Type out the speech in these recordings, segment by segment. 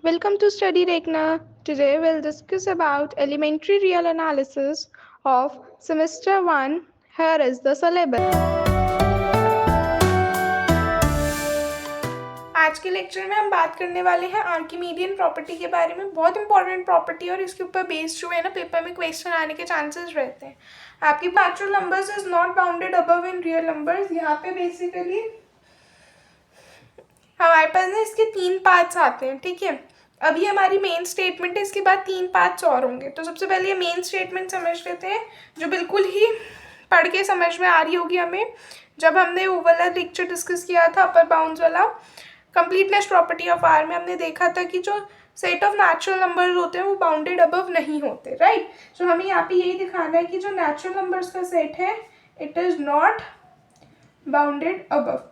Welcome to Study Rekna. Today we'll discuss about elementary real analysis of semester 1. Here is the syllabus. आज के lecture में हम बात करने वाले हैं आर्किमीडियन प्रॉपर्टी के बारे में। बहुत इंपॉर्टेंट प्रॉपर्टी और इसके ऊपर बेस्ड जो है ना पेपर में क्वेश्चन आने के चांसेस रहते हैं। आपकी natural numbers is not bounded above in real numbers. यहाँ पे बेसिकली हमारे पास ना इसके 3 पार्ट्स आते हैं, ठीक है। अभी हमारी मेन स्टेटमेंट है, इसके बाद 3 पार्ट्स और होंगे। तो सबसे पहले ये मेन स्टेटमेंट समझ लेते हैं जो बिल्कुल ही पढ़ के समझ में आ रही होगी हमें, जब हमने वो वाला लेक्चर डिस्कस किया था अपर बाउंड्स वाला कंप्लीटनेस प्रॉपर्टी ऑफ आर में। हमने देखा था कि जो सेट ऑफ नेचुरल नंबर्स होते हैं वो बाउंडेड अबव नहीं होते, राइट। सो हमें यहाँ पे यही दिखाना है कि जो नेचुरल नंबर्स का सेट है it is not bounded above,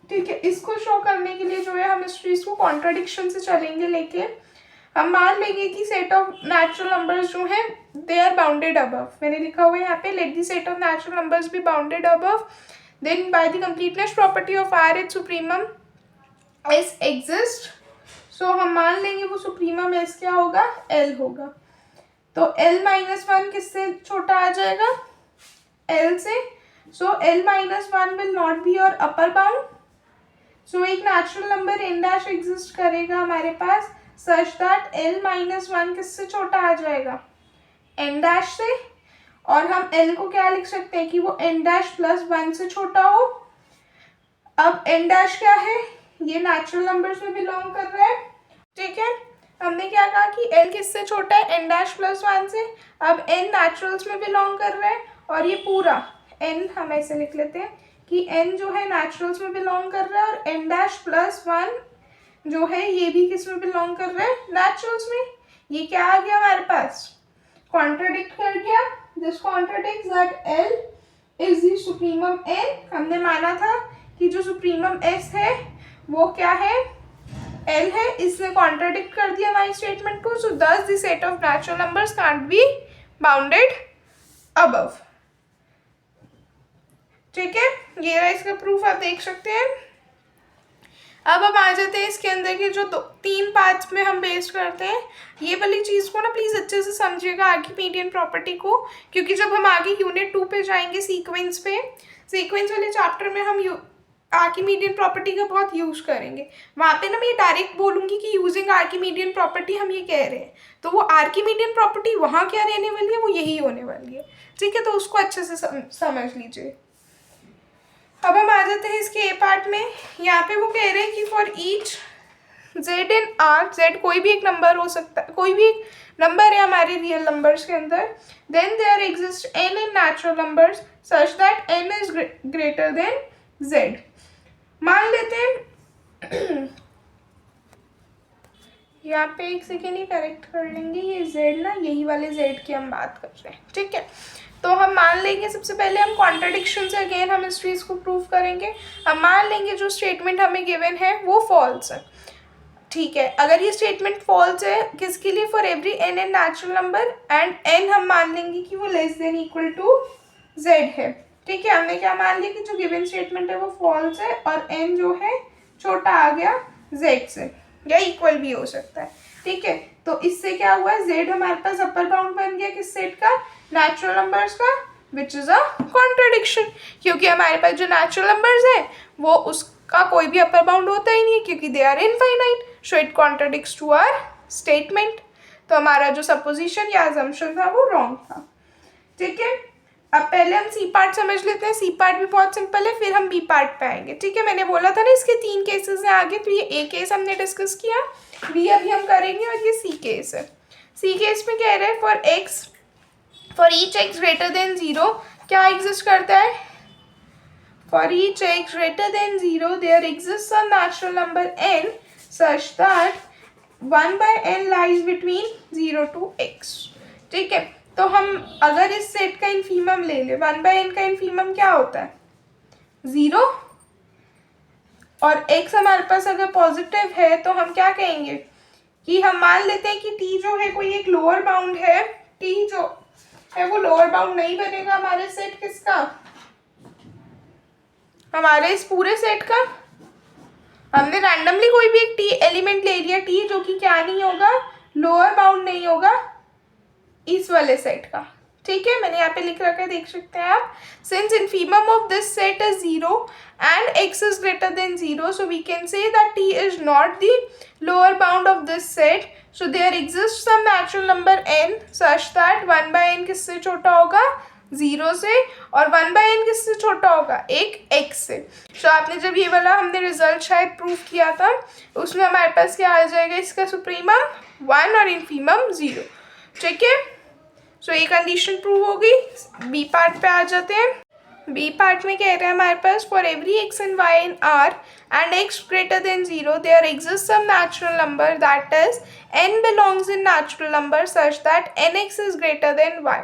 ठीक है। इसको शो करने के लिए जो है हम इस चीज को कॉन्ट्राडिक्शन से चलेंगे लेके हम मान लेंगे कि सेट ऑफ नेचुरल नंबर्स जो है दे आर बाउंडेड अबव। मैंने लिखा हुआ है यहाँ पे let the set of natural numbers be bounded above, then by the completeness property of R it supremum s exist. So हम मान लेंगे वो सुप्रीमम एस क्या होगा, एल होगा। तो एल माइनस वन किससे छोटा आ जाएगा, एल से। So l minus one will not be your upper bound. So एक natural number n dash exist करेगा हमारे पास such that l minus one किससे छोटा आ जाएगा, एन डैश से। और हम एल को क्या लिख सकते हैं कि वो एन डैश प्लस वन से छोटा हो। अब एन डैश क्या है, ये नेचुरल नंबर्स में बिलोंग कर रहा है, ठीक है। हमने क्या कहा कि एल किससे छोटा है, एन डैश प्लस वन से। अब एन नेचुरल्स में बिलोंग कर रहा है और ये पूरा एन हम ऐसे लिख लेते हैं कि एन जो है नेचुरल्स में बिलोंग कर रहा है और एन डैश प्लस वन जो है ये भी किस में बिलोंग कर रहा है, नेचुरल्स में। ये क्या आ गया हमारे पास, कॉन्ट्राडिक्ट कर गया। This contradicts that l is the supremum n. हमने माना था कि जो सुप्रीमम एस है वो क्या है, एल है। इसने कॉन्ट्राडिक्ट कर दिया हमारी स्टेटमेंट को। सो दस the set of natural numbers can't be bounded above, ठीक है। ये रहा इसका प्रूफ, आप देख सकते हैं। अब हम आ जाते हैं इसके अंदर के जो 3 पार्ट्स में हम बेस्ड करते हैं। ये वाली चीज़ को ना प्लीज़ अच्छे से समझिएगा आर्किमीडियन प्रॉपर्टी को, क्योंकि जब हम आगे यूनिट 2 पे जाएंगे सीक्वेंस पे, सीक्वेंस वाले चैप्टर में हम आर्किमीडियन प्रॉपर्टी का बहुत यूज़ करेंगे। वहाँ पे ना मैं डायरेक्ट बोलूँगी कि यूजिंग आर्किमीडियन प्रॉपर्टी हम ये कह रहे हैं, तो वो आर्किमीडियन प्रॉपर्टी वहाँ क्या रहने वाली है, वो यही होने वाली है, ठीक है। तो उसको अच्छे से समझ लीजिए। अब हम आ जाते हैं इसके ए पार्ट में। यहाँ पे वो कह रहे हैं कि for each Z in are, Z कोई भी एक नंबर हो सकता है, कोई भी एक नंबर है हमारे रियल नंबर्स के अंदर, then there exist n in natural numbers such that n is greater than z. मान लेते हैं यहाँ पे एक सेकेंड ही करेक्ट कर लेंगे, ये जेड ना यही वाले जेड की हम बात कर रहे हैं, ठीक है। तो हम मान लेंगे सबसे पहले हम कॉन्ट्रडिक्शन से अगेन हम इस चीज़ को प्रूव करेंगे। हम मान लेंगे जो स्टेटमेंट हमें गिवन है वो फॉल्स है, ठीक है। अगर ये स्टेटमेंट फॉल्स है किसके लिए, for every n n natural number and n हम मान लेंगे कि वो less than equal to z है, ठीक है। हमने क्या मान लिया कि जो गिवन स्टेटमेंट है वो फॉल्स है और एन जो है छोटा आ गया जेड से या इक्वल भी हो सकता है, ठीक है। तो इससे क्या हुआ, जेड हमारे पास अपर बाउंड बन गया किस सेट का, नेचुरल नंबर्स का, विच इज अ कॉन्ट्रडिक्शन, क्योंकि हमारे पास जो नेचुरल नंबर्स है वो उसका कोई भी अपर बाउंड होता ही नहीं है क्योंकि they are infinite. So it contradicts to our statement. तो हमारा जो सपोजिशन या अजम्पशन था वो रॉन्ग था, ठीक है। अब पहले हम सी पार्ट समझ लेते हैं। सी पार्ट भी बहुत सिंपल है, फिर हम बी पार्ट पे आएंगे, ठीक है। मैंने बोला था ना इसके 3 केसेस हैं आगे, तो ये ए केस हमने डिस्कस किया, बी अभी हम करेंगे और ये सी केस है। सी केस में कह रहे हैं for each x greater than 0 क्या एग्जिस्ट करता है, for each x greater than 0 there exist a natural number n such that 1/n lies between 0 to x, ठीक है। तो हम अगर इस सेट का इनफीमम ले ले, 1/n का इनफीमम क्या होता है, 0, और x हमारे पास अगर पॉजिटिव है तो हम क्या कहेंगे कि हम मान लेते हैं कि t जो है कोई एक लोअर बाउंड है, t जो है वो लोअर बाउंड नहीं बनेगा हमारे सेट किसका, हमारे इस पूरे सेट का, हमने रैंडमली कोई भी एक टी एलिमेंट ले लिया, टी जो कि क्या नहीं होगा, लोअर बाउंड नहीं होगा इस वाले सेट का, ठीक है। मैंने यहाँ पे लिख रखा है, देख सकते हैं आप। Since infimum of this set is 0 and x is greater than 0, so we can say that t is not the lower bound of this set, so there exist some natural number n such that 1/n किससे छोटा होगा, 0 से, और 1/n किससे छोटा होगा, एक x से। तो आपने जब ये वाला हमने रिजल्ट शायद प्रूव किया था, उसमें हमारे पास क्या आ जाएगा, इसका सुप्रीमम 1 और इनफीमम 0, ठीक है। सो ये कंडीशन प्रूव हो गई। बी पार्ट पे आ जाते हैं। बी पार्ट में कह रहे हैं हमारे पास, for every x and y in R and x greater than 0 there exist some natural number that is n belongs in natural number such that nx is greater than y।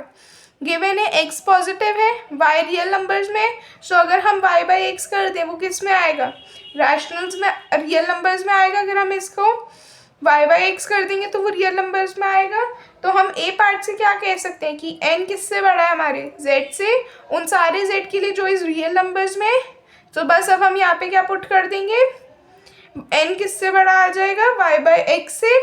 Given है x positive है, y real numbers में, so अगर हम y by x कर दें वो किस में आएगा, रैशनल्स में, रियल नंबर्स में आएगा। अगर हम इसको y बाई x कर देंगे तो वो रियल नंबर्स में आएगा। तो हम ए पार्ट से क्या कह सकते हैं कि n किससे बड़ा है हमारे z से, उन सारे z के लिए जो इस रियल नंबर्स में। तो बस अब हम यहाँ पे क्या पुट कर देंगे, n किससे बड़ा आ जाएगा, y बाई x से,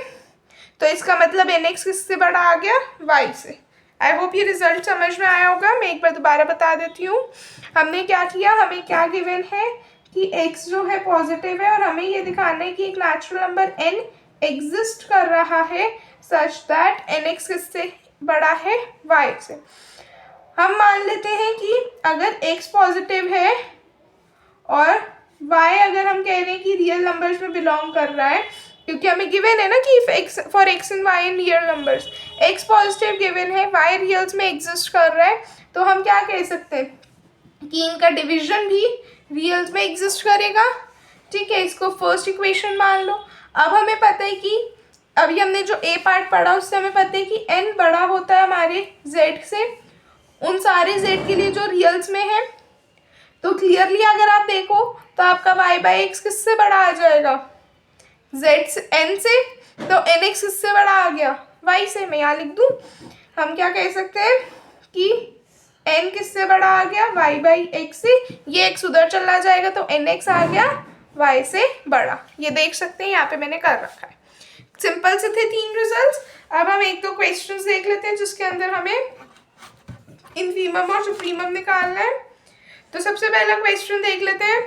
तो इसका मतलब nx किससे बड़ा आ गया, y से। आई होप ये रिजल्ट समझ में आया होगा। मैं एक बार दोबारा बता देती हूँ। हमने क्या किया, हमें क्या गिवन है कि x जो है पॉजिटिव है और हमें ये दिखाना है कि एक नेचुरल नंबर n एग्जिस्ट कर रहा है सच दैट nx किससे बड़ा है, y से। हम मान लेते हैं कि अगर x पॉजिटिव है और y अगर हम कह रहे हैं कि रियल नंबर्स में बिलोंग कर रहा है, क्योंकि हमें गिवन है ना कि for x and y in real numbers, x positive given है, y रियल्स में एग्जिस्ट कर रहा है, तो हम क्या कह सकते हैं कि इनका डिवीजन भी रियल्स में एग्जिस्ट करेगा, ठीक है। इसको फर्स्ट इक्वेशन मान लो। अब हमें पता है कि अभी हमने जो ए पार्ट पढ़ा उससे हमें पता है कि n बड़ा होता है हमारे z से, उन सारे z के लिए जो रियल्स में है। तो क्लियरली अगर आप देखो तो आपका y बाई एक्स किससे बड़ा आ जाएगा, z से, n से, तो nx किससे बड़ा आ गया, y से। मैं यहाँ लिख दूँ, हम क्या कह सकते हैं कि n किससे बड़ा आ गया, y बाई एक्स से, ये x उधर चला जाएगा तो nx आ गया y से बड़ा। ये देख सकते हैं यहाँ पे मैंने कर रखा है। सिंपल से थे 3 रिजल्ट्स। अब हम एक दो क्वेश्चंस देख लेते हैं जिसके अंदर हमें इनफीमम और सुप्रीमम निकालना है। तो सबसे पहला क्वेश्चन देख लेते हैं।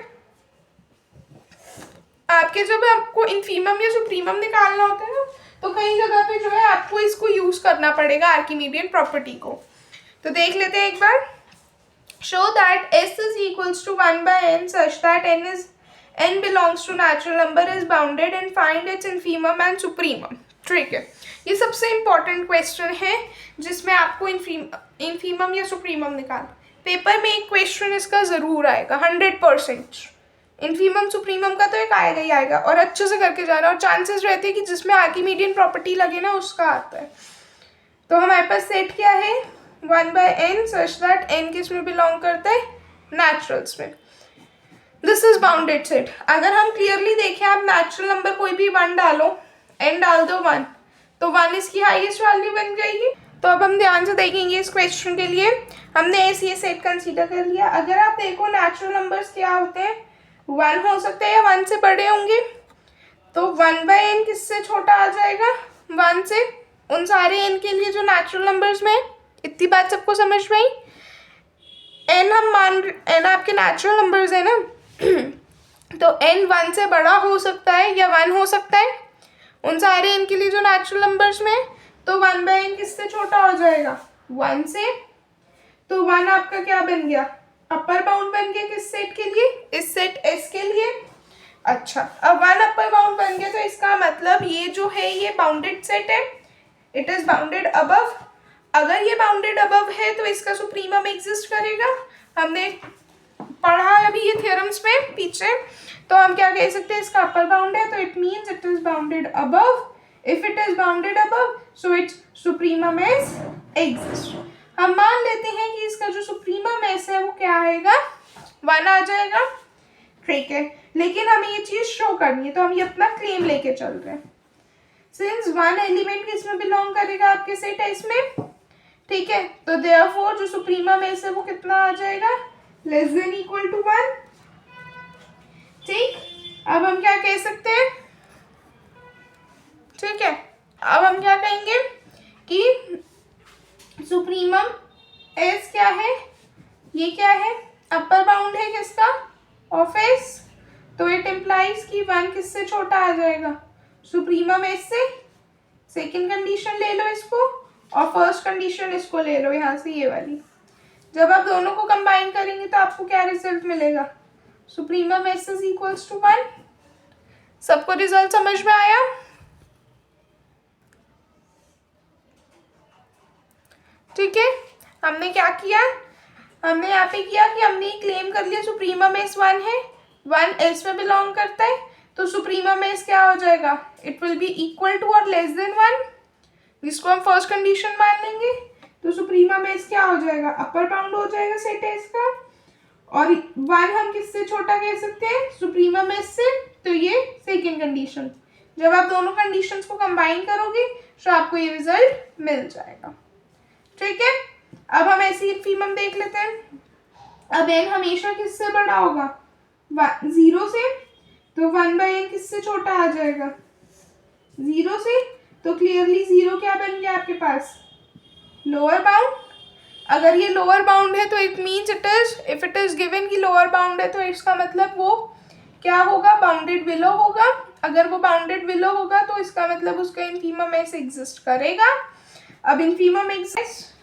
आपके जब आपको इनफीमम या सुप्रीमम निकालना होता है ना, तो कई जगह पे जो है आपको इसको यूज करना पड़ेगा, आर्किमीडियन प्रॉपर्टी को। तो देख लेते हैं एक बार। Show that s is equals to 1/n such that n belongs to natural number is bounded and find its infimum and supremum, ठीक है। ये सबसे इम्पोर्टेंट क्वेश्चन है जिसमें आपको इनफीमम या सुप्रीमम निकाल। पेपर में एक क्वेश्चन इसका ज़रूर आएगा 100%। इनफीमम सुप्रीमम का तो एक आएगा ही आएगा, और अच्छे से करके जाना, और चांसेस रहते हैं कि जिसमें आर्किमीडियन प्रॉपर्टी लगे ना उसका आता है। तो हमारे पास सेट क्या है, 1/n सच दैट n किस में बिलोंग करता है, नेचुरल्स में। This is bounded set. अगर हम क्लियरली देखें, आप नेचुरल नंबर कोई भी 1 डालो, n डाल दो 1, तो 1 इसकी हाईएस्ट वैल्यू बन जाएगी। तो अब हम ध्यान से देखेंगे इस क्वेश्चन के लिए। हमने ये सेट कंसीडर कर लिया। अगर आप देखो नेचुरल नंबर्स क्या होते हैं, 1 हो सकते हैं या 1 से बड़े होंगे, तो 1/n किससे छोटा आ जाएगा, 1 से। उन सारे n के लिए जो नेचुरल नंबर्स में, इतनी बात सबको समझ में आई। n हम मान, n आपके नेचुरल नंबर्स है ना, तो n 1 से बड़ा हो सकता है या 1 हो सकता है उन सारे n के लिए जो नेचुरल नंबर्स में। तो 1/n किससे छोटा हो जाएगा, 1 से। तो 1 आपका क्या बन गया, अपर बाउंड बन गया किस सेट के लिए, इस सेट S के लिए। अच्छा, अब 1 अपर बाउंड बन गया, तो इसका मतलब ये जो है ये बाउंडेड सेट है, इट इज बाउंडेड अबव। अगर ये बाउंडेड अबव है तो इसका सुप्रीमम एग्जिस्ट करेगा। हमने पढ़ा अभी ये थ्योरम्स में पीछे। तो हम क्या कह सकते हैं, इसका अपर बाउंड है तो it means it is bounded above. If it is bounded above so it's supremum s exist. हम मान लेते हैं कि इसका जो सुप्रीमम एस है वो क्या आएगा, 1 आ जाएगा, ठीक है। लेकिन हमें ये चीज शो करनी है, तो हम ये अपना क्लेम लेके चल रहे हैं। सिंस 1 एलिमेंट किस में बिलोंग करेगा, आपके सेट एस में, ठीक है। तो देयरफॉर जो सुप्रीमम एस है वो कितना आ जाएगा, लेस देन इक्वल टू 1, ठीक। अब हम क्या कह सकते हैं, ठीक है, अब हम क्या कहेंगे कि सुप्रीमम एस क्या है, ये क्या है, अपर बाउंड है किसका, ऑफ एस, तो इट इम्प्लाइज कि 1 किससे छोटा आ जाएगा, सुप्रीमम एस से। सेकंड कंडीशन ले लो इसको, और फर्स्ट कंडीशन इसको ले लो यहाँ से, ये वाली। जब आप दोनों को कंबाइन करेंगे तो आपको क्या रिजल्ट मिलेगा, supremum s is equals to 1। सबको रिजल्ट समझ में आया? ठीक है, हमने क्या किया, हमने यहाँ पे किया कि हमने क्लेम कर लिया सुप्रीमम एस 1 है, 1 एस में बिलोंग करता है, तो सुप्रीमम एस क्या हो जाएगा, it will be equal to और लेस देन 1, जिसको हम फर्स्ट कंडीशन मान लेंगे। तो सुप्रीमम एस क्या हो जाएगा, अपर बाउंड हो जाएगा सेट एस का, और 1 हम किससे छोटा कह सकते हैं, सुप्रीमम एस से, तो ये सेकेंड कंडीशन। जब आप दोनों कंडीशंस को कंबाइन करोगे तो आपको ये रिजल्ट मिल जाएगा। ठीक है, अब हम ऐसी इन्फीमम देख लेते हैं। अब एन हमेशा किससे बड़ा होगा, 0 से, तो 1/n किससे छोटा आ जाएगा, 0 से, तो क्लियरली 0 क्या बन गया आपके पास, लोअर बाउंड। अगर ये लोअर बाउंड है तो it means it is, if it is given कि लोअर बाउंड है तो इसका मतलब वो क्या होगा, बाउंडेड बिलो होगा। अगर वो बाउंडेड बिलो होगा तो इसका मतलब उसका इन्फीमम एस एग्जिस्ट करेगा। अब इन्फीमम एग्जिस्ट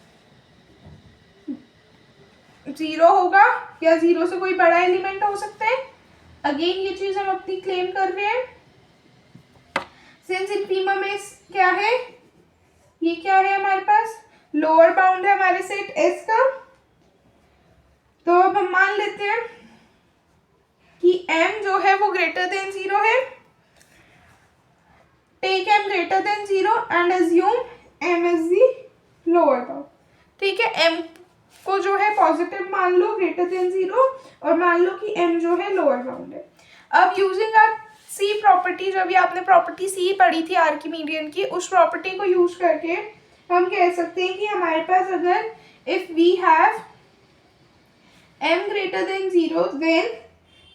0 होगा, या 0 से कोई बड़ा एलिमेंट हो सकता है। अगेन ये चीज हम अपनी क्लेम कर रहे हैं, सिंस इन्फीमम एस क्या है, ये क्या है हमारे पास, लोअर बाउंड है हमारे सेट एस का। तो अब हम मान लेते हैं कि m जो है वो ग्रेटर देन 0 है, take m greater than 0 and assume m is the lower bound. ठीक है, m को जो है पॉजिटिव मान लो, ग्रेटर देन 0, और मान लो कि m जो है लोअर बाउंड है। अब यूजिंग आर सी प्रॉपर्टी, जो भी आपने प्रॉपर्टी सी पढ़ी थी आर्किमीडियन की, उस प्रॉपर्टी को यूज करके हम कह सकते हैं कि हमारे पास अगर if we have m greater than 0 then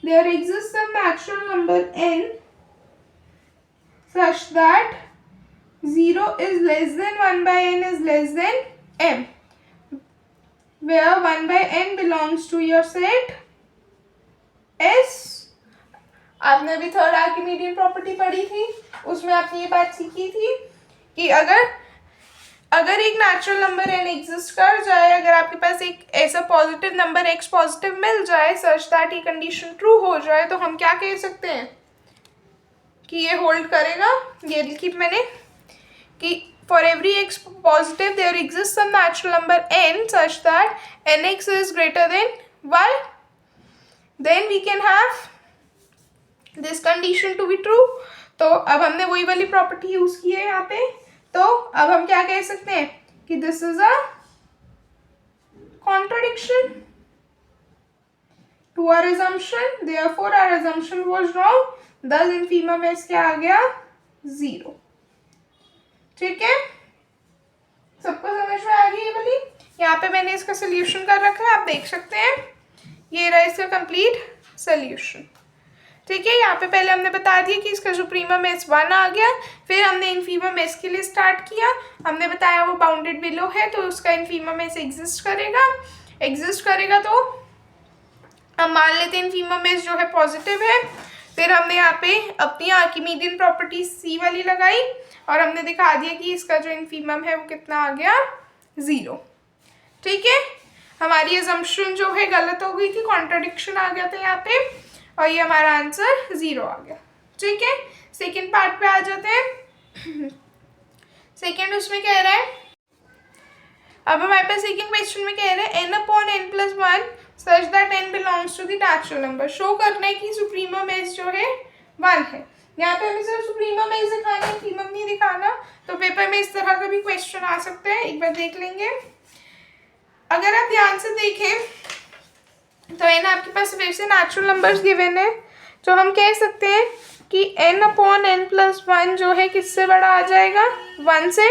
there exists some natural number n such that 0 is less than 1/n is less than m, where 1/n belongs to your set S। आपने अभी थर्ड आर्किमीडियन प्रॉपर्टी पढ़ी थी, उसमें आपने ये बात सीखी थी कि अगर एक नेचुरल नंबर n एग्जिस्ट कर जाए, अगर आपके पास एक ऐसा पॉजिटिव नंबर x पॉजिटिव मिल जाए सच दैट ये कंडीशन ट्रू हो जाए, तो हम क्या कह सकते हैं कि ये होल्ड करेगा। ये लिखी मैंने कि for every x positive there exist some natural number n such that nx is greater than y, then we can have this condition to be true. तो अब हमने वही वाली प्रॉपर्टी यूज की है यहाँ पे, तो अब हम क्या कह सकते हैं कि this is a contradiction to our assumption, therefore our assumption was wrong, thus infimum s क्या आ गया, 0। ठीक है, सबको समझ में आ गई ये वाली। यहाँ पे मैंने इसका सोल्यूशन कर रखा है, आप देख सकते हैं, ये रहा इसका कंप्लीट सोल्यूशन। ठीक है, यहाँ पे पहले हमने बता दिया कि इसका सुप्रीमम एस 1 आ गया, फिर हमने इन्फीमम एस के लिए स्टार्ट किया, हमने बताया वो बाउंडेड बिलो है तो उसका इन्फीमम एस एग्जिस्ट करेगा, तो हम मान लेते हैं इन्फीमम एस जो है पॉजिटिव है। फिर हमने यहाँ पे अपनी आर्किमीडियन प्रॉपर्टी सी वाली लगाई और हमने दिखा दिया कि इसका जो इन्फीमम है वो कितना आ गया, 0। ठीक है, हमारी अजम्पशन जो है गलत हो गई थी, कॉन्ट्रडिक्शन आ गया था यहाँ पे, और ये हमारा आंसर 0 आ गया। ठीक है, सेकेंड पार्ट पे आ जाते हैं। सेकेंड उसमें कह रहा है, अब हमारे पास सेकेंड क्वेश्चन में कह रहे हैं n/n+1 such that n belongs to the natural number. Show करना है कि सुप्रीमम एस जो है 1 है। यहाँ पे हमें सिर्फ सुप्रीमम एस दिखाना है, इन्फीमम नहीं दिखाना, तो पेपर में इस तरह का भी क्वेश्चन आ सकता है, एक बार देख लेंगे। अगर आप ध्यान से देखें तो n आपके पास वैसे नेचुरल नंबर्स गिवन है, तो हम कह सकते हैं कि n/n+1 जो है किससे बड़ा आ जाएगा, 1 से,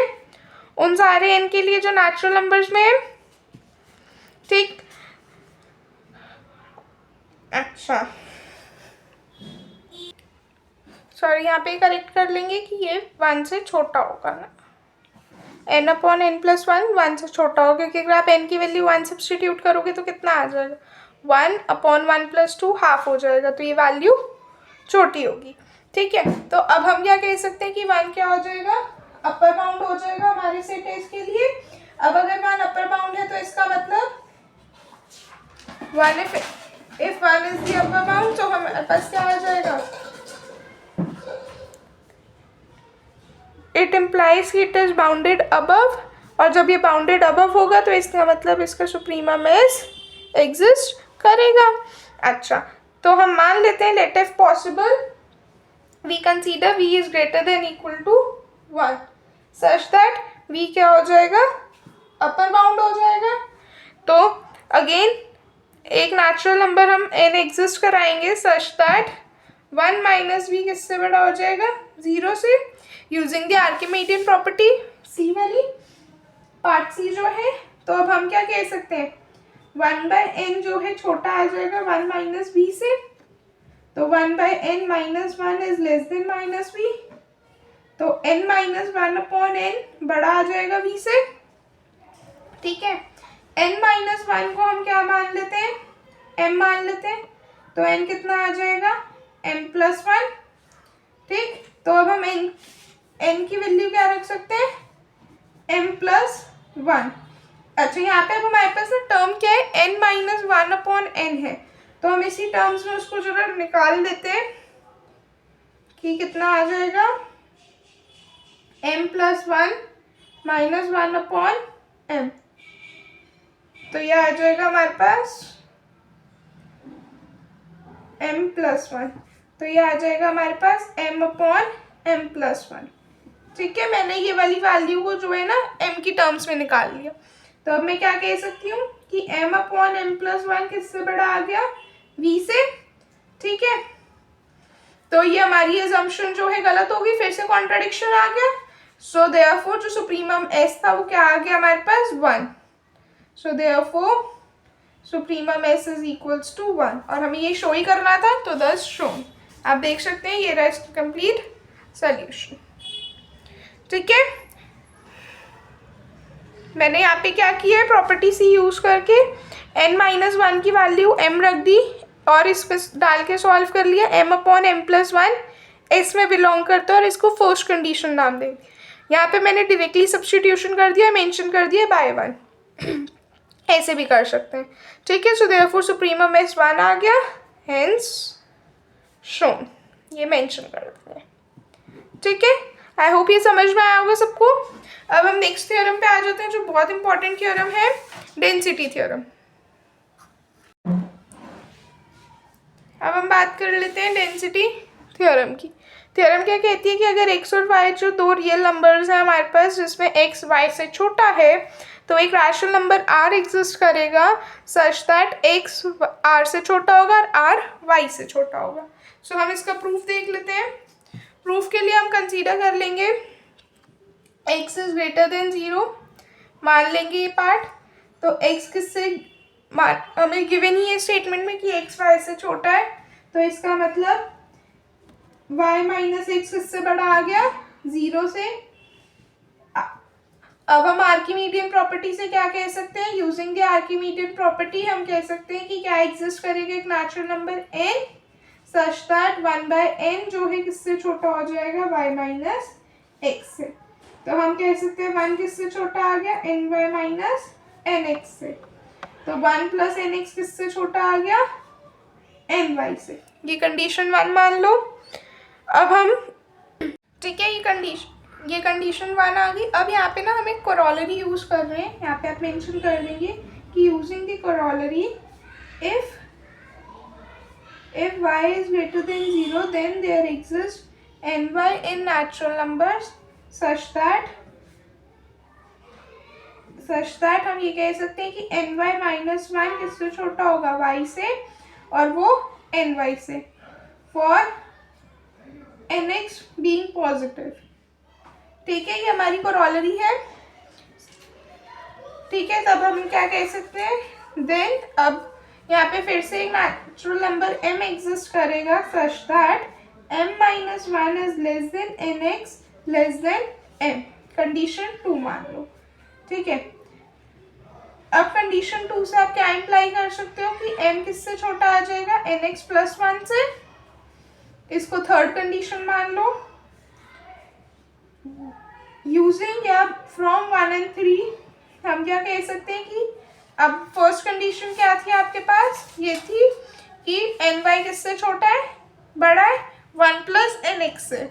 उन सारे n के लिए जो नेचुरल नंबर्स में है। ठीक, अच्छा सॉरी यहाँ पे करेक्ट कर लेंगे कि ये 1 से छोटा होगा ना, n अपॉन n प्लस 1 1 से छोटा होगा, क्योंकि अगर आप n की वैल्यू 1 सब्सटीट्यूट करोगे तो कितना आ जाएगा, 1 अपॉन 1 प्लस 2 हाफ हो जाएगा, तो ये वैल्यू छोटी होगी। ठीक है, तो अब हम क्या कह सकते हैं कि 1 क्या हो जाएगा, अपर बाउंड हो जाएगा हमारे सेट एस के लिए। अब अगर 1 अपर बाउंड है तो इसका मतलब 1 if 1 is the upper bound, तो हमारे पास क्या आ जाएगा, इट इम्प्लाइज कि इट इज बाउंडेड अबव, और जब ये बाउंडेड अबव होगा तो इसका मतलब इसका सुप्रीमम एस एग्जिस्ट करेगा। अच्छा, तो हम मान लेते हैं let if possible, we consider v is greater than equal to 1 such that v क्या हो जाएगा, अपर बाउंड हो जाएगा। तो अगेन एक नेचुरल नंबर हम n एग्जिस्ट कराएंगे सच दैट 1 माइनस वी किससे बड़ा हो जाएगा, 0 से, यूजिंग द आर्किमिडियन प्रॉपर्टी सी वाली, पार्ट सी जो है। तो अब हम क्या कह सकते हैं, 1/n जो है छोटा आ जाएगा 1 माइनस वी से, तो 1/n minus 1 is less than minus v, तो n माइनस 1 अपॉन n बड़ा आ जाएगा v से। ठीक है, n माइनस 1 को हम क्या मान लेते हैं, m मान लेते हैं, तो n कितना आ जाएगा, m प्लस 1। ठीक, तो अब हम n की वैल्यू क्या रख सकते हैं, m प्लस 1। अच्छा, यहाँ पे अब हमारे पास ना टर्म क्या है, n माइनस 1 अपॉन n है, तो हम इसी टर्म्स में उसको जरा निकाल देते हैं कि कितना आ जाएगा, m plus 1 minus 1 upon m, तो ये आ जाएगा हमारे पास m प्लस 1, तो ये आ जाएगा हमारे पास m अपॉन m प्लस 1। ठीक है, मैंने ये वाली वैल्यू को जो है ना m की टर्म्स में निकाल लिया, तो अब मैं क्या कह सकती हूँ कि m अपॉन m प्लस 1 किससे बड़ा आ गया, v से। ठीक है, तो ये हमारी अजम्पशन जो है गलत होगी, फिर से कॉन्ट्राडिक्शन आ गया, सो देयरफॉर जो सुप्रीमम s था वो क्या आ गया हमारे पास 1, so therefore supremum s is equals to 1, और हमें ये शो ही करना था, तो दस शोन। आप देख सकते हैं ये रेस्ट कंप्लीट सॉल्यूशन। ठीक है, मैंने यहाँ पे क्या किया है, प्रॉपर्टी सी यूज करके n माइनस 1 की वैल्यू m रख दी और इस पे डाल के सॉल्व कर लिया, m अपॉन m प्लस 1 इसमें बिलोंग करता है और इसको फर्स्ट कंडीशन नाम दे। यहाँ पे मैंने डायरेक्टली सब्स्टिट्यूशन कर दिया, मेंशन कर दिया बाय 1 ऐसे भी कर सकते हैं। ठीक है, सो देयरफॉर सुप्रीमम एस 1 आ गया, हेंस शोन, ये मेंशन कर देते हैं। ठीक है, आई होप ये समझ में आया होगा सबको। अब हम नेक्स्ट थ्योरम पे आ जाते हैं जो बहुत इंपॉर्टेंट थ्योरम है, डेंसिटी थ्योरम। अब हम बात कर लेते हैं डेंसिटी थ्योरम की। थ्योरम क्या कहती है कि अगर x और y जो दो रियल नंबर्स हैं हमारे पास जिसमें x y से छोटा है, तो एक रैशनल नंबर r एग्जिस्ट करेगा सच दैट x r से छोटा होगा और r y से छोटा होगा। सो हम इसका प्रूफ देख लेते हैं। प्रूफ के लिए हम कंसीडर कर लेंगे x इज ग्रेटर देन 0, मान लेंगे ये पार्ट, तो x किससे हमें गिवन ही है स्टेटमेंट में कि x y से छोटा है, तो इसका मतलब y माइनस एक्स किससे बड़ा आ गया, 0 से। अब हम आर्किमीडियन प्रॉपर्टी से क्या कह सकते हैं, यूजिंग द आर्किमीडियन प्रॉपर्टी हम कह सकते हैं कि क्या एग्जिस्ट करेगा एक natural number n such that 1/n जो है किससे छोटा हो जाएगा, y माइनस एक्स से। तो हम कह सकते हैं 1 किससे छोटा आ गया, ny माइनस nx से, तो 1 प्लस nx किससे छोटा आ गया, ny से। ये कंडीशन 1 मान लो। अब हम, ठीक है, ये कंडीशन 1 आ गई। अब यहाँ पे ना हम एक कोरोलरी यूज कर रहे हैं, यहाँ पे आप मेंशन कर देंगे कि using the corollary if y is greater than 0 then there exists ny in natural numbers such that हम ये कह सकते हैं कि ny माइनस 1 किससे छोटा होगा, y से, और वो ny से, for nx being positive। ठीक है, ये हमारी कोरोलरी है। ठीक है, तब हम क्या कह सकते हैं, देन अब यहाँ पे फिर से एक नेचुरल नंबर m एग्जिस्ट करेगा such that m minus 1 is less then nx less than m, condition 2 मान लो, ठीक है। अब कंडीशन 2 से आप क्या इम्प्लाई कर सकते हो कि m किससे छोटा आ जाएगा, nx प्लस 1 से। इसको थर्ड कंडीशन मान लो। यूजिंग या फ्रॉम 1 and 3 हम क्या कह सकते हैं कि अब फर्स्ट कंडीशन क्या थी आपके पास, ये थी कि ny किससे छोटा है, बड़ा है 1 प्लस nx से,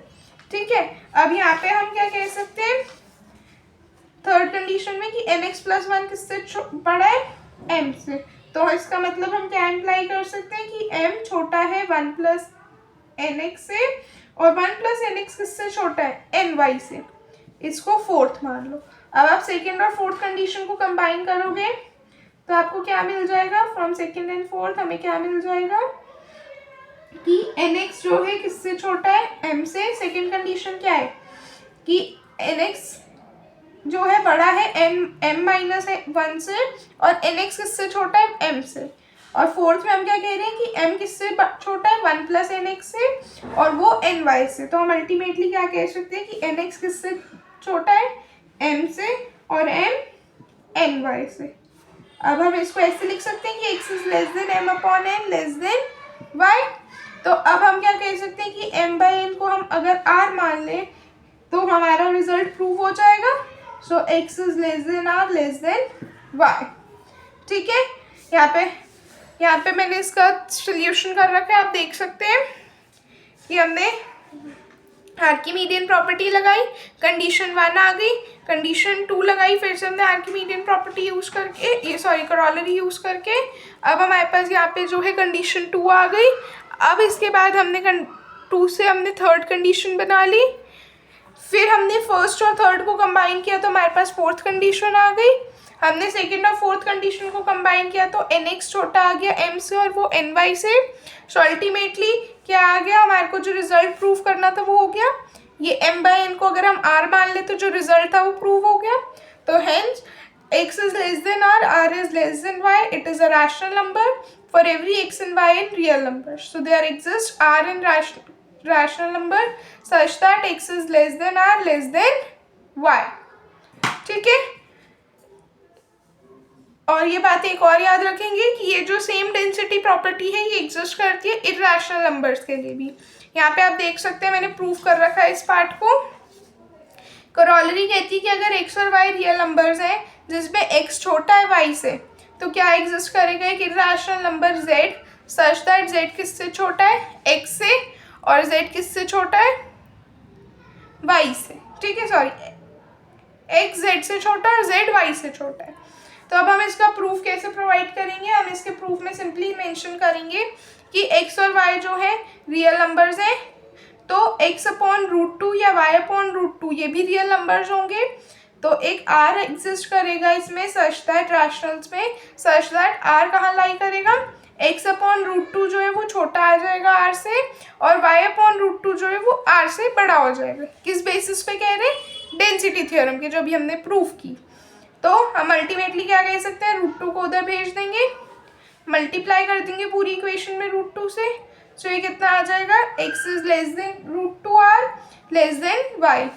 ठीक है। अब यहाँ पे हम क्या कह सकते हैं थर्ड कंडीशन में कि nx प्लस 1 किससे बड़ा है, m से। तो इसका मतलब हम क्या इम्प्लाई कर सकते हैं कि m छोटा है 1 प्लस nx से, और 1 प्लस nx किससे छोटा है, ny से। इसको फोर्थ मान लो। अब आप सेकेंड और फोर्थ कंडीशन को कंबाइन करोगे तो आपको क्या मिल जाएगा, फ्रॉम सेकेंड एंड फोर्थ हमें क्या मिल जाएगा कि nx जो है किससे छोटा है, m से। सेकेंड कंडीशन क्या है कि nx जो है बड़ा है m माइनस 1 से, और nx किससे छोटा है, m से। और फोर्थ में हम क्या कह रहे हैं कि m किससे छोटा है, 1 प्लस nx से, और वो ny से। तो हम अल्टीमेटली क्या कह सकते हैं कि nx किससे छोटा है, m से, और m ny से। अब हम इसको ऐसे लिख सकते हैं कि x is less then m upon n less than y। तो अब हम क्या कह सकते हैं कि m बाई n को हम अगर r मान लें तो हमारा रिजल्ट प्रूव हो जाएगा। सो x is less then r less than y, ठीक है। यहाँ पे मैंने इसका सोल्यूशन कर रखा है, आप देख सकते हैं कि हमने आर्किमीडियन प्रॉपर्टी लगाई, कंडीशन 1 आ गई, कंडीशन 2 लगाई, फिर से हमने आर्किमीडियन प्रॉपर्टी यूज करके, ये सॉरी करोलरी यूज करके, अब हमारे पास यहाँ पे जो है कंडीशन 2 आ गई। अब इसके बाद हमने 2 से हमने थर्ड कंडीशन बना ली, फिर हमने फर्स्ट और थर्ड को कंबाइन किया तो हमारे पास फोर्थ कंडीशन आ गई। हमने सेकेंड और फोर्थ कंडीशन को कंबाइन किया तो nx छोटा आ गया m से और वो ny से। सो अल्टीमेटली क्या आ गया, हमारे को जो रिजल्ट प्रूव करना था वो हो गया। ये m बाई n को अगर हम r मान ले तो जो रिजल्ट था वो प्रूव हो गया। तो hence x is less than r is less than y, it is a rational number for every x and y in real numbers. So there exists r in rational number such that x is less than r less than y, ठीक है। और ये बात एक और याद रखेंगे कि ये जो सेम डेंसिटी प्रॉपर्टी है ये एग्जिस्ट करती है इर्रेशनल नंबर्स के लिए भी। यहाँ पे आप देख सकते हैं मैंने प्रूव कर रखा है इस पार्ट को। करोलरी कहती है कि अगर x और y रियल नंबर्स हैं जिसमें x छोटा है y से, तो क्या एग्जिस्ट करेगा एक irrational number z such that z किससे छोटा है, x से, और z किससे छोटा है, y से, ठीक है। सॉरी, x z से छोटा है और z y से छोटा है। तो अब हम इसका प्रूफ कैसे प्रोवाइड करेंगे, हम इसके प्रूफ में सिंपली मेंशन करेंगे कि x और y जो है रियल नंबर्स हैं, तो x अपॉन रूट 2 या y अपॉन रूट 2 ये भी रियल नंबर्स होंगे। तो एक r एग्जिस्ट करेगा इसमें सच दैट रैशनल्स में, सच दैट r कहाँ लाई करेगा, x अपॉन रूट 2 जो है वो छोटा आ जाएगा r से, और y अपॉन रूट 2 जो है वो r से बड़ा हो जाएगा। किस बेसिस पे कह रहे हैं, डेंसिटी थ्योरम की जो अभी हमने प्रूफ की। तो हम अल्टीमेटली क्या कह सकते हैं, रूट 2 को उधर भेज देंगे, मल्टीप्लाई कर देंगे पूरी इक्वेशन में रूट 2 से। सो ये कितना आ जाएगा, x is less than root 2 r less than y।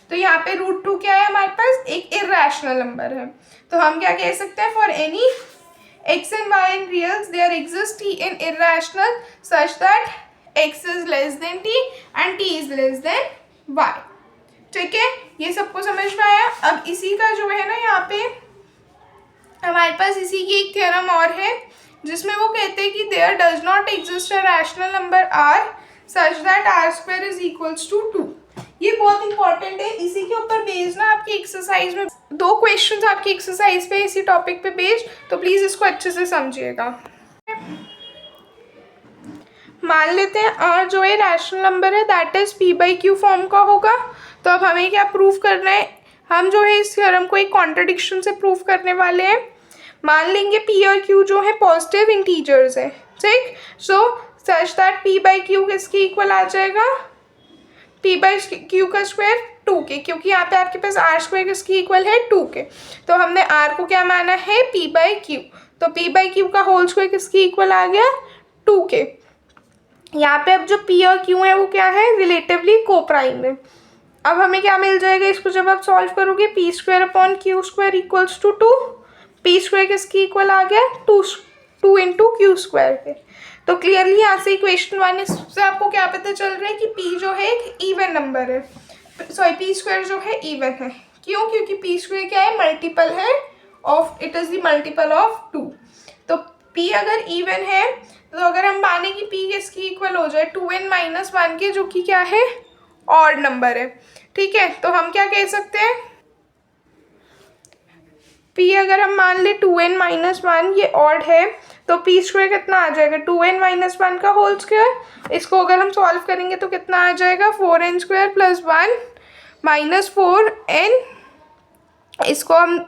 तो यहाँ पे रूट 2 क्या है हमारे पास, एक इर्रेशनल नंबर है। तो हम क्या कह सकते हैं, for any x and y in reals there exists t in irrational such that x is less than t and t is less than y, ठीक है। ये सबको समझ में आया। अब इसी का जो है ना यहाँ पे हमारे पास इसी की एक थ्योरम और है जिसमें वो कहते हैं कि there does not exist a rational number r such that r square is equals to 2। ये बहुत इंपॉर्टेंट है, इसी के ऊपर बेस्ड ना आपकी एक्सरसाइज में 2 क्वेश्चंस आपकी एक्सरसाइज पे इसी टॉपिक पे बेस्ड, तो प्लीज इसको अच्छे से समझिएगा। मान लेते हैं r जो है रैशनल नंबर है, that is p by Q form का होगा। तो अब हमें क्या प्रूव करना है, हम जो है इस थ्योरम को एक कॉन्ट्रडिक्शन से प्रूव करने वाले हैं। मान लेंगे p और q जो है पॉजिटिव इंटीजर्स है, ठीक। So such that p by q किसके इक्वल आ जाएगा, p बाई क्यू का स्क्वायर 2 के, क्योंकि यहाँ पे आपके पास r स्क्वायर किसकी इक्वल है 2 के। तो हमने r को क्या माना है, p बाई क्यू। तो p बाई क्यू का होल स्क्वायर किसकी इक्वल आ गया, 2 के। यहाँ पे अब जो P और Q है वो क्या है, रिलेटिवली कोप्राइम है। अब हमें क्या मिल जाएगा, इसको जब आप सॉल्व करोगे P square upon Q square equals to 2। P square किसकी इक्वल आ गया, 2 इंटू क्यू स्क्वायर पे। तो क्लियरली यहाँ से इक्वेशन 1 से आपको क्या पता चल रहा है कि P जो है एक इवन नंबर है, सॉरी P स्क्वायर जो है इवन है। क्यों, क्योंकि P स्क्वायर क्या है, मल्टीपल है of, it is the multiple of 2। तो P अगर इवन है तो अगर हम माने कि P किसकी इक्वल हो जाए 2n-1 के, जो कि क्या है, ऑड नंबर है। ठीक है, तो हम क्या कह सकते हैं, P अगर हम मान ले 2n-1 ये ऑड है, तो P स्क्वायर कितना आ जाएगा, 2n-1 का होल स्क्वायर। इसको अगर हम सॉल्व करेंगे तो कितना आ जाएगा, 4n square plus 1 minus 4n। इसको हम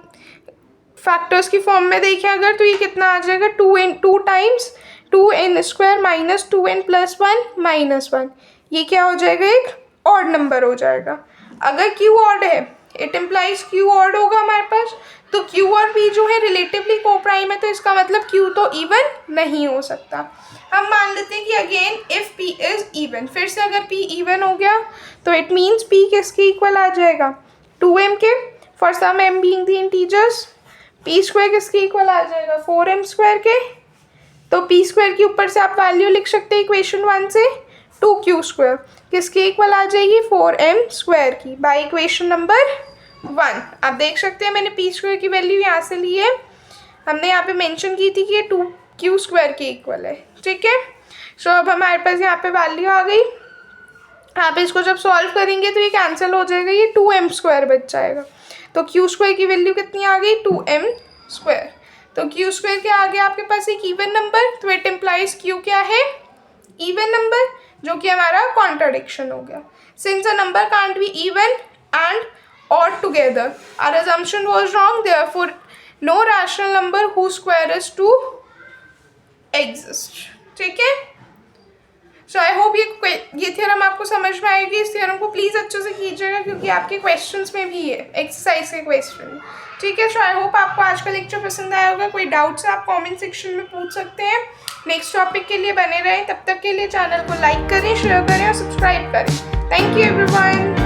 फैक्टर्स की फॉर्म में देखें अगर, तो ये कितना आ जाएगा, 2 times 2n square minus 2n plus 1 minus 1। ये क्या हो जाएगा, एक ऑड नंबर हो जाएगा। अगर Q ऑड है, इट इम्प्लाइज Q ऑड होगा हमारे पास, तो Q और P जो है रिलेटिवली कोप्राइम है, तो इसका मतलब Q तो इवन नहीं हो सकता। हम मान लेते हैं कि again if P is even, फिर से अगर P इवन हो गया तो इट मीन्स P किसके इक्वल आ जाएगा, 2m के, for some m being the integers. P square किसके इक्वल आ जाएगा, 4m स्क्वायर के। तो P स्क्वायर के ऊपर से आप वैल्यू लिख सकते हैं इक्वेशन 1 से, 2q स्क्वायर किसके इक्वल आ जाएगी, 4m स्क्वायर की, बाय इक्वेशन नंबर 1। आप देख सकते हैं मैंने P स्क्वायर की वैल्यू यहाँ से ली है, हमने यहाँ पे मेंशन की थी कि ये 2q स्क्वायर के इक्वल है। ठीक है, सो अब हमारे पास यहाँ पे वैल्यू आ गई। आप इसको जब सॉल्व करेंगे तो ये कैंसिल हो जाएगा, ये 2m स्क्वायर बच जाएगा। तो q स्क्वायर की वैल्यू कितनी आ गई, 2m स्क्वायर। तो q स्क्वायर के आगे आपके पास एक इवन नंबर, तो इट इम्प्लाइज q क्या है, इवन नंबर, जो कि हमारा कॉन्ट्राडिक्शन हो गया। Since a number can't be even and odd together, our assumption was wrong, therefore no rational number whose square is 2 exist। ठीक है, सो आई होप ये थ्योरम आपको समझ में आएगी। इस थ्योरम को प्लीज़ अच्छे से कीजिएगा, क्योंकि आपके क्वेश्चंस में भी है, एक्सरसाइज के क्वेश्चन। ठीक है, सो आई होप आपको आज का लेक्चर पसंद आया होगा। कोई डाउट्स है आप कमेंट सेक्शन में पूछ सकते हैं। नेक्स्ट टॉपिक के लिए बने रहें, तब तक के लिए चैनल को लाइक करें, शेयर करें और सब्सक्राइब करें। Thank you everyone.